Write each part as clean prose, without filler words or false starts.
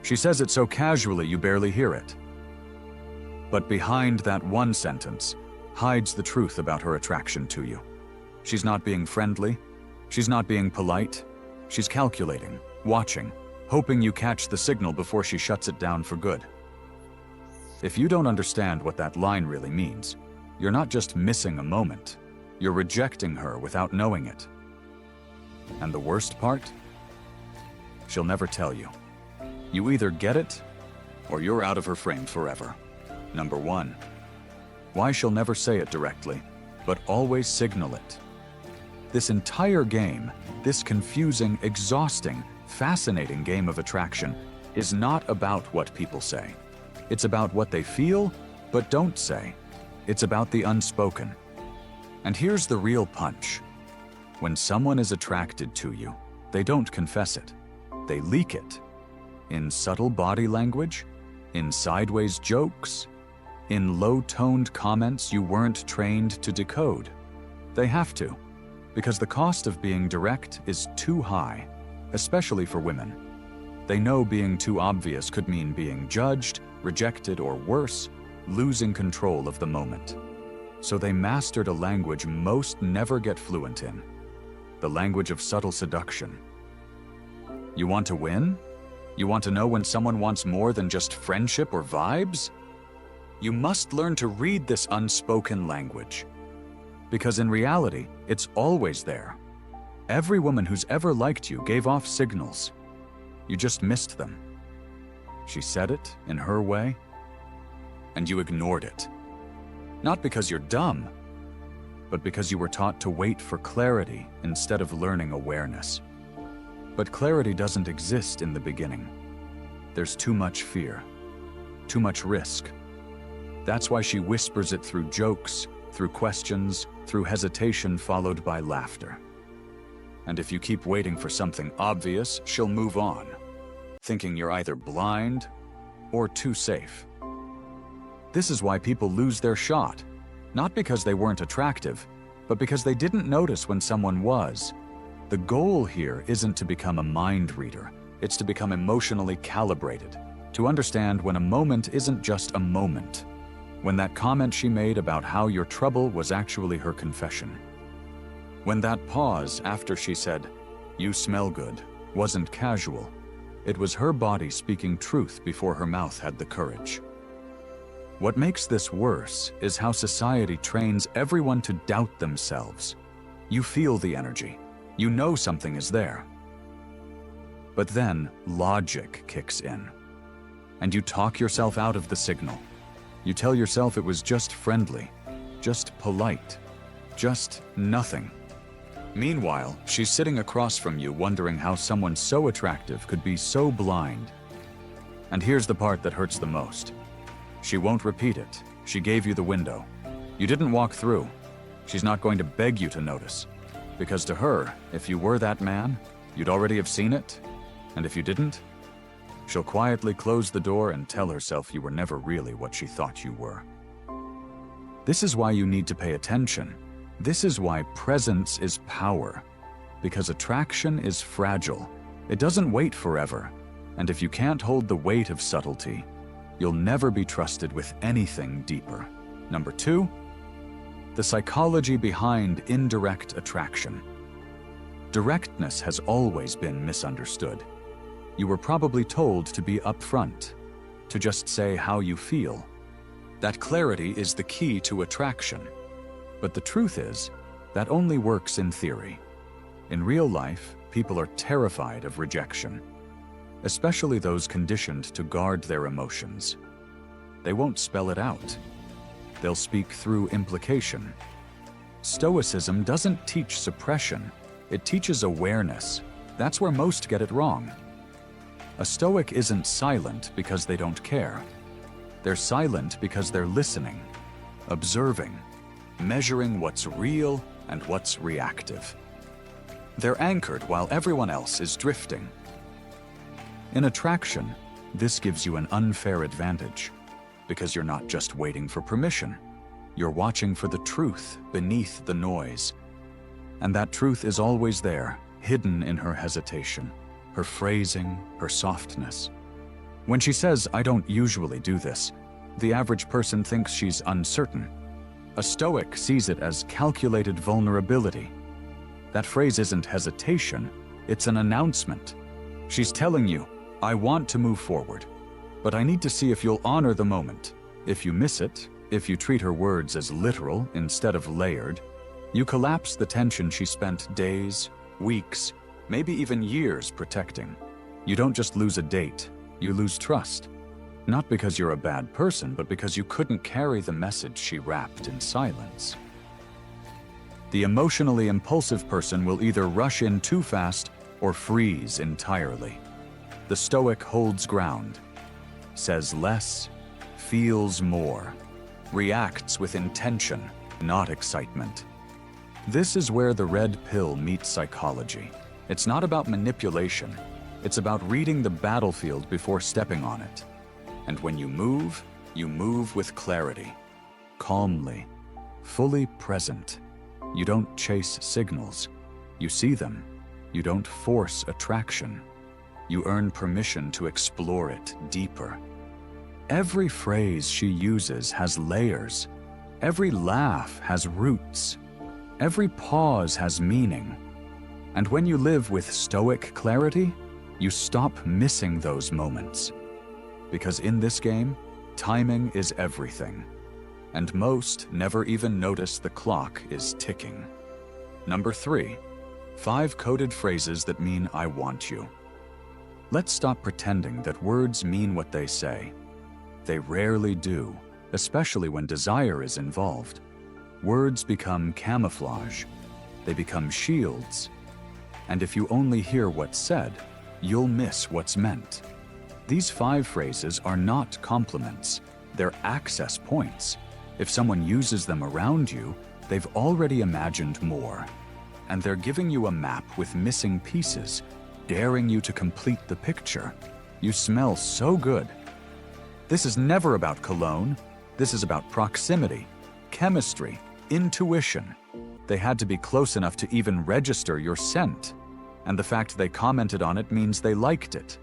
She says it so casually you barely hear it. But behind that one sentence hides the truth about her attraction to you. She's not being friendly. She's not being polite. She's calculating, watching, hoping you catch the signal before she shuts it down for good. If you don't understand what that line really means, you're not just missing a moment, you're rejecting her without knowing it. And the worst part? She'll never tell you. You either get it, or you're out of her frame forever. Number 1. Why she'll never say it directly, but always signal it. This entire game, this confusing, exhausting, fascinating game of attraction, is not about what people say. It's about what they feel, but don't say. It's about the unspoken. And here's the real punch. When someone is attracted to you, they don't confess it. They leak it. In subtle body language, in sideways jokes, in low-toned comments you weren't trained to decode. They have to, because the cost of being direct is too high, especially for women. They know being too obvious could mean being judged, rejected, or worse, losing control of the moment. So they mastered a language most never get fluent in, the language of subtle seduction. You want to win? You want to know when someone wants more than just friendship or vibes? You must learn to read this unspoken language. Because in reality, it's always there. Every woman who's ever liked you gave off signals. You just missed them. She said it in her way, and you ignored it. Not because you're dumb, but because you were taught to wait for clarity instead of learning awareness. But clarity doesn't exist in the beginning. There's too much fear, too much risk. That's why she whispers it through jokes, through questions, through hesitation followed by laughter. And if you keep waiting for something obvious, she'll move on, thinking you're either blind or too safe. This is why people lose their shot, not because they weren't attractive, but because they didn't notice when someone was. The goal here isn't to become a mind reader, it's to become emotionally calibrated, to understand when a moment isn't just a moment, when that comment she made about how your trouble was actually her confession. When that pause after she said, "You smell good," wasn't casual. It was her body speaking truth before her mouth had the courage. What makes this worse is how society trains everyone to doubt themselves. You feel the energy. You know something is there. But then logic kicks in, and you talk yourself out of the signal. You tell yourself it was just friendly, just polite, just nothing. Meanwhile, she's sitting across from you wondering how someone so attractive could be so blind. And here's the part that hurts the most. She won't repeat it. She gave you the window. You didn't walk through. She's not going to beg you to notice. Because to her, if you were that man, you'd already have seen it. And if you didn't, she'll quietly close the door and tell herself you were never really what she thought you were. This is why you need to pay attention. This is why presence is power. Because attraction is fragile. It doesn't wait forever. And if you can't hold the weight of subtlety, you'll never be trusted with anything deeper. Number 2, the psychology behind indirect attraction. Directness has always been misunderstood. You were probably told to be upfront, to just say how you feel. That clarity is the key to attraction. But the truth is, that only works in theory. In real life, people are terrified of rejection, especially those conditioned to guard their emotions. They won't spell it out. They'll speak through implication. Stoicism doesn't teach suppression, it teaches awareness. That's where most get it wrong. A Stoic isn't silent because they don't care. They're silent because they're listening, observing, measuring what's real and what's reactive. They're anchored while everyone else is drifting. In attraction, this gives you an unfair advantage, because you're not just waiting for permission. You're watching for the truth beneath the noise. And that truth is always there, hidden in her hesitation, her phrasing, her softness. When she says, "I don't usually do this," the average person thinks she's uncertain. A Stoic sees it as calculated vulnerability. That phrase isn't hesitation, it's an announcement. She's telling you, "I want to move forward, but I need to see if you'll honor the moment." If you miss it, if you treat her words as literal instead of layered, you collapse the tension she spent days, weeks, maybe even years protecting. You don't just lose a date, you lose trust. Not because you're a bad person, but because you couldn't carry the message she wrapped in silence. The emotionally impulsive person will either rush in too fast or freeze entirely. The Stoic holds ground, says less, feels more, reacts with intention, not excitement. This is where the red pill meets psychology. It's not about manipulation, it's about reading the battlefield before stepping on it. And when you move with clarity, calmly, fully present. You don't chase signals, you see them. You don't force attraction. You earn permission to explore it deeper. Every phrase she uses has layers. Every laugh has roots. Every pause has meaning. And when you live with Stoic clarity, you stop missing those moments. Because in this game, timing is everything. And most never even notice the clock is ticking. Number 3, 5 coded phrases that mean "I want you." Let's stop pretending that words mean what they say. They rarely do, especially when desire is involved. Words become camouflage. They become shields. And if you only hear what's said, you'll miss what's meant. These 5 phrases are not compliments. They're access points. If someone uses them around you, they've already imagined more. And they're giving you a map with missing pieces, daring you to complete the picture. You smell so good. This is never about cologne. This is about proximity, chemistry, intuition. They had to be close enough to even register your scent. And the fact they commented on it means they liked it.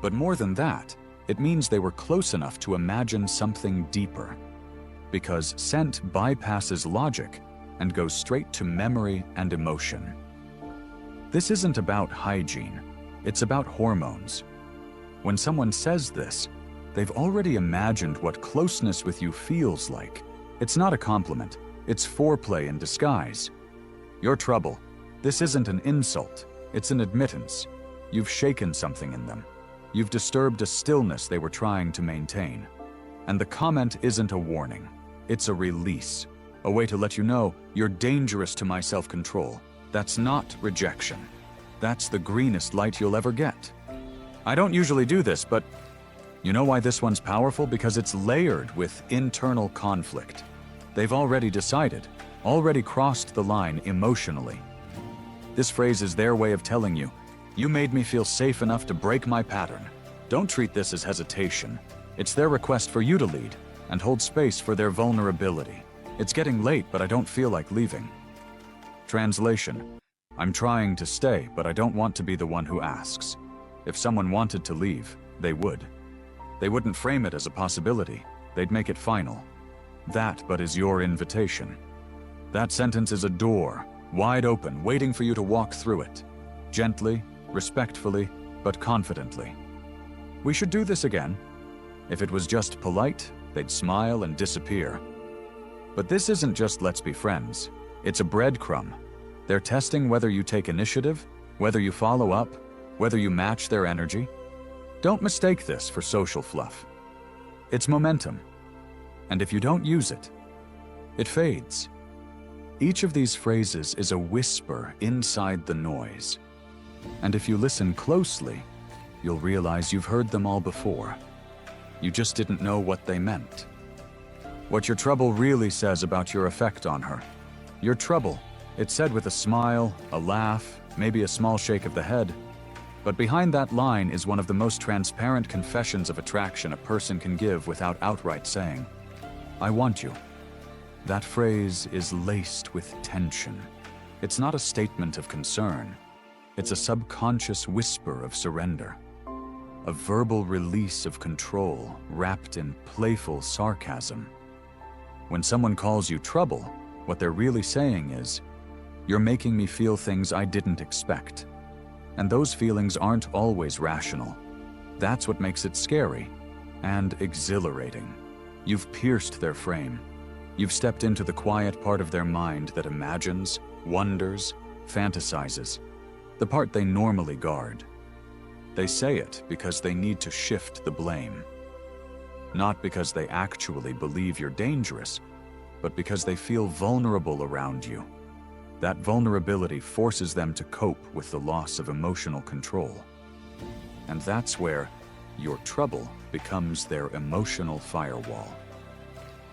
But more than that, it means they were close enough to imagine something deeper. Because scent bypasses logic and goes straight to memory and emotion. This isn't about hygiene, it's about hormones. When someone says this, they've already imagined what closeness with you feels like. It's not a compliment, it's foreplay in disguise. Your trouble. This isn't an insult, it's an admittance. You've shaken something in them. You've disturbed a stillness they were trying to maintain. And the comment isn't a warning. It's a release, a way to let you know you're dangerous to my self-control. That's not rejection. That's the greenest light you'll ever get. I don't usually do this, but you know why this one's powerful? Because it's layered with internal conflict. They've already decided, already crossed the line emotionally. This phrase is their way of telling you, "You made me feel safe enough to break my pattern." Don't treat this as hesitation. It's their request for you to lead and hold space for their vulnerability. It's getting late, but I don't feel like leaving. Translation: I'm trying to stay, but I don't want to be the one who asks. If someone wanted to leave, they would. They wouldn't frame it as a possibility. They'd make it final. That, but, is your invitation. That sentence is a door, wide open, waiting for you to walk through it. Gently, respectfully, but confidently. We should do this again. If it was just polite, they'd smile and disappear. But this isn't just "let's be friends." It's a breadcrumb. They're testing whether you take initiative, whether you follow up, whether you match their energy. Don't mistake this for social fluff. It's momentum. And if you don't use it, it fades. Each of these phrases is a whisper inside the noise. And if you listen closely, you'll realize you've heard them all before. You just didn't know what they meant. What your trouble really says about your effect on her. Your trouble, it's said with a smile, a laugh, maybe a small shake of the head. But behind that line is one of the most transparent confessions of attraction a person can give without outright saying, "I want you." That phrase is laced with tension. It's not a statement of concern. It's a subconscious whisper of surrender. a verbal release of control wrapped in playful sarcasm. When someone calls you trouble, what they're really saying is, "You're making me feel things I didn't expect." And those feelings aren't always rational. That's what makes it scary and exhilarating. You've pierced their frame. You've stepped into the quiet part of their mind that imagines, wonders, fantasizes, the part they normally guard. They say it because they need to shift the blame. Not because they actually believe you're dangerous, but because they feel vulnerable around you. That vulnerability forces them to cope with the loss of emotional control. And that's where your trouble becomes their emotional firewall.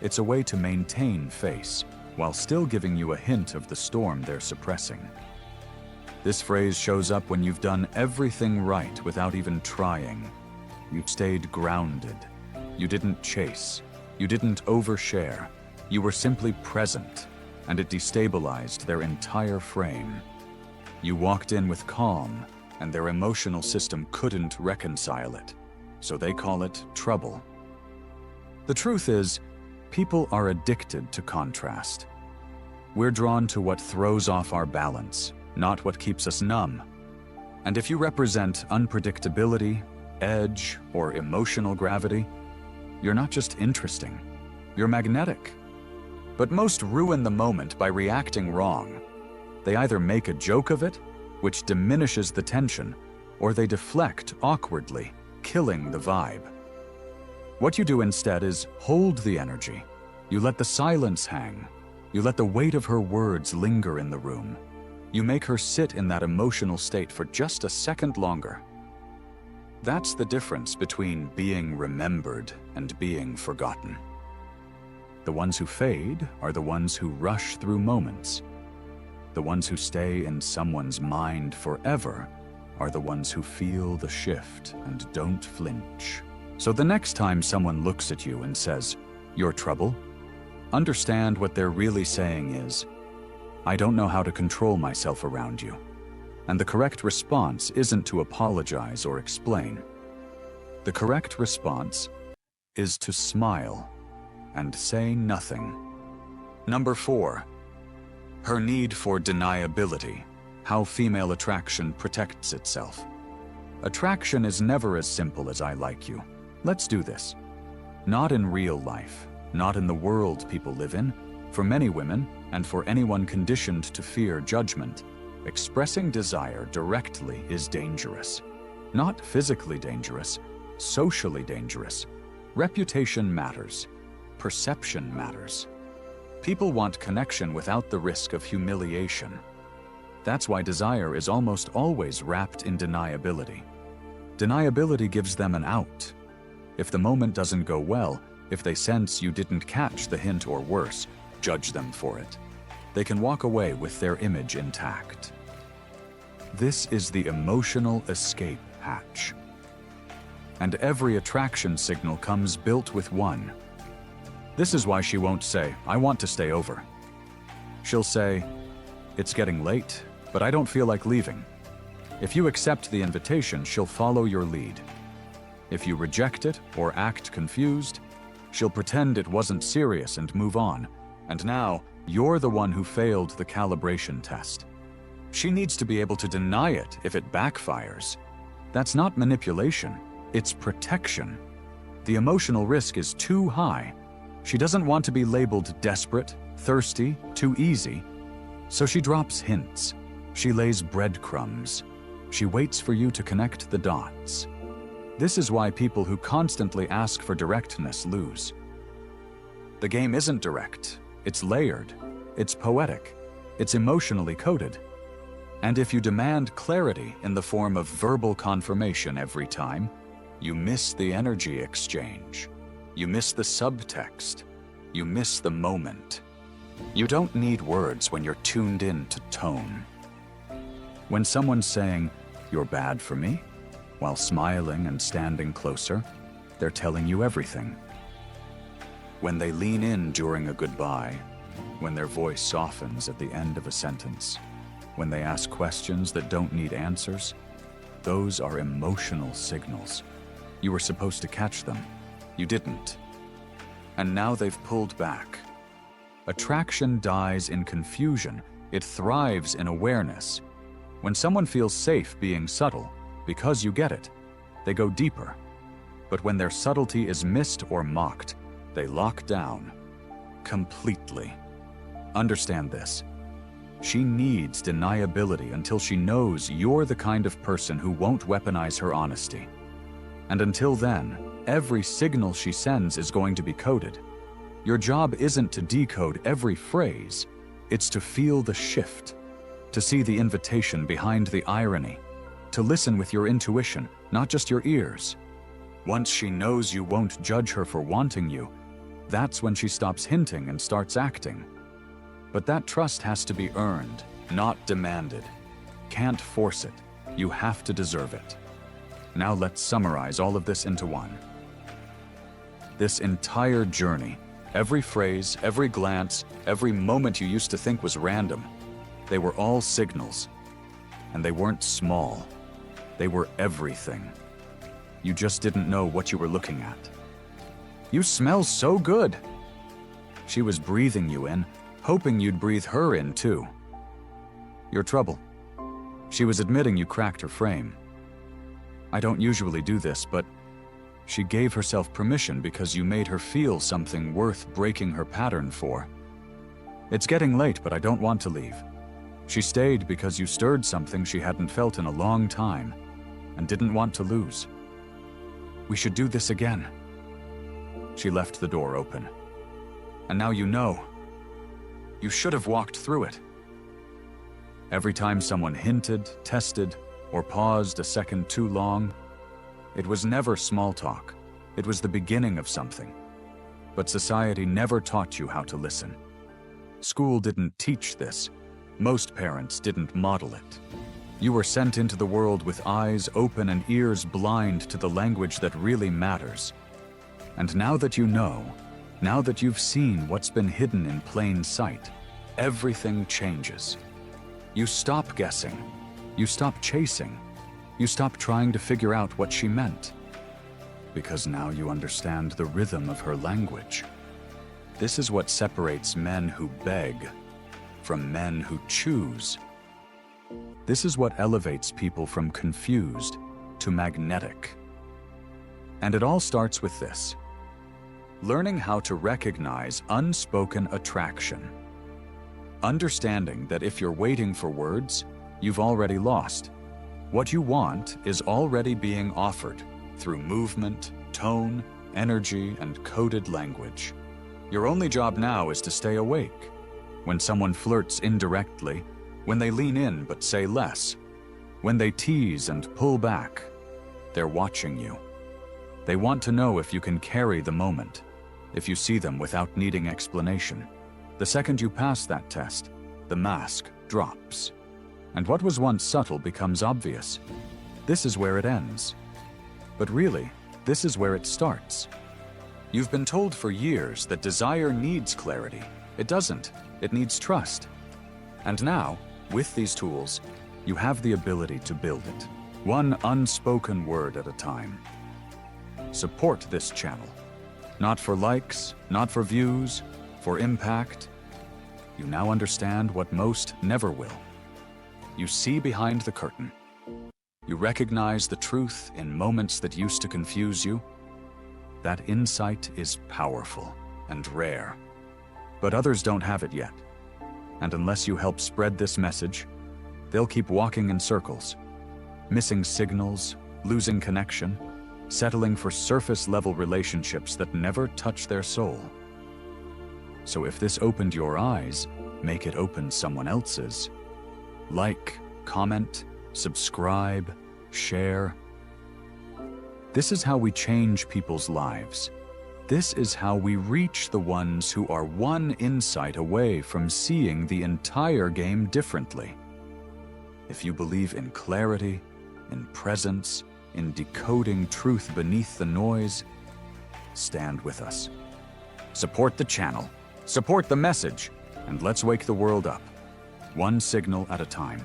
It's a way to maintain face while still giving you a hint of the storm they're suppressing. This phrase shows up when you've done everything right without even trying. You've stayed grounded. You didn't chase. You didn't overshare. You were simply present, and it destabilized their entire frame. You walked in with calm, and their emotional system couldn't reconcile it, so they call it trouble. The truth is, people are addicted to contrast. We're drawn to what throws off our balance, not what keeps us numb. And if you represent unpredictability, edge, or emotional gravity, you're not just interesting, you're magnetic. But most ruin the moment by reacting wrong. They either make a joke of it, which diminishes the tension, or they deflect awkwardly, killing the vibe. What you do instead is hold the energy. You let the silence hang. You let the weight of her words linger in the room. You make her sit in that emotional state for just a second longer. That's the difference between being remembered and being forgotten. The ones who fade are the ones who rush through moments. The ones who stay in someone's mind forever are the ones who feel the shift and don't flinch. So the next time someone looks at you and says, "You're trouble," understand what they're really saying is, "I don't know how to control myself around you." And the correct response isn't to apologize or explain. The correct response is to smile and say nothing. Number 4, her need for deniability, how female attraction protects itself. Attraction is never as simple as "I like you. Let's do this." Not in real life, not in the world people live in. For many women, and for anyone conditioned to fear judgment, expressing desire directly is dangerous. Not physically dangerous, socially dangerous. Reputation matters. Perception matters. People want connection without the risk of humiliation. That's why desire is almost always wrapped in deniability. Deniability gives them an out. If the moment doesn't go well, if they sense you didn't catch the hint or worse, judge them for it. They can walk away with their image intact. This is the emotional escape hatch. And every attraction signal comes built with one. This is why she won't say, "I want to stay over." She'll say, "It's getting late, but I don't feel like leaving." If you accept the invitation, she'll follow your lead. If you reject it or act confused, she'll pretend it wasn't serious and move on. And now, you're the one who failed the calibration test. She needs to be able to deny it if it backfires. That's not manipulation, it's protection. The emotional risk is too high. She doesn't want to be labeled desperate, thirsty, too easy. So she drops hints. She lays breadcrumbs. She waits for you to connect the dots. This is why people who constantly ask for directness lose. The game isn't direct. It's layered. It's poetic. It's emotionally coded. And if you demand clarity in the form of verbal confirmation every time, you miss the energy exchange. You miss the subtext. You miss the moment. You don't need words when you're tuned in to tone. When someone's saying, "You're bad for me," while smiling and standing closer, they're telling you everything. When they lean in during a goodbye, when their voice softens at the end of a sentence, when they ask questions that don't need answers, those are emotional signals. You were supposed to catch them. You didn't. And now they've pulled back. Attraction dies in confusion. It thrives in awareness. When someone feels safe being subtle, because you get it, they go deeper. But when their subtlety is missed or mocked, they lock down completely. Understand this. She needs deniability until she knows you're the kind of person who won't weaponize her honesty. And until then, every signal she sends is going to be coded. Your job isn't to decode every phrase, it's to feel the shift, to see the invitation behind the irony, to listen with your intuition, not just your ears. Once she knows you won't judge her for wanting you, that's when she stops hinting and starts acting. But that trust has to be earned, not demanded. Can't force it. You have to deserve it. Now let's summarize all of this into one. This entire journey, every phrase, every glance, every moment you used to think was random, they were all signals. And they weren't small. They were everything. You just didn't know what you were looking at. You smell so good. She was breathing you in, hoping you'd breathe her in too. Your trouble. She was admitting you cracked her frame. I don't usually do this, but she gave herself permission because you made her feel something worth breaking her pattern for. It's getting late, but I don't want to leave. She stayed because you stirred something she hadn't felt in a long time and didn't want to lose. We should do this again. She left the door open. And now you know. You should have walked through it. Every time someone hinted, tested, or paused a second too long, it was never small talk. It was the beginning of something. But society never taught you how to listen. School didn't teach this. Most parents didn't model it. You were sent into the world with eyes open and ears blind to the language that really matters. And now that you know, now that you've seen what's been hidden in plain sight, everything changes. You stop guessing. You stop chasing. You stop trying to figure out what she meant. Because now you understand the rhythm of her language. This is what separates men who beg from men who choose. This is what elevates people from confused to magnetic. And it all starts with this: learning how to recognize unspoken attraction. Understanding that if you're waiting for words, you've already lost. What you want is already being offered through movement, tone, energy, and coded language. Your only job now is to stay awake. When someone flirts indirectly, when they lean in but say less, when they tease and pull back, they're watching you. They want to know if you can carry the moment, if you see them without needing explanation. The second you pass that test, the mask drops. And what was once subtle becomes obvious. This is where it ends. But really, this is where it starts. You've been told for years that desire needs clarity. It doesn't. It needs trust. And now, with these tools, you have the ability to build it, one unspoken word at a time. Support this channel. Not for likes, not for views, for impact. You now understand what most never will. You see behind the curtain. You recognize the truth in moments that used to confuse you. That insight is powerful and rare. But others don't have it yet. And unless you help spread this message, they'll keep walking in circles, missing signals, losing connection, settling for surface-level relationships that never touch their soul. So if this opened your eyes, make it open someone else's. Like, comment, subscribe, share. This is how we change people's lives. This is how we reach the ones who are one insight away from seeing the entire game differently. If you believe in clarity, in presence, in decoding truth beneath the noise, stand with us. Support the channel, support the message, and let's wake the world up, one signal at a time.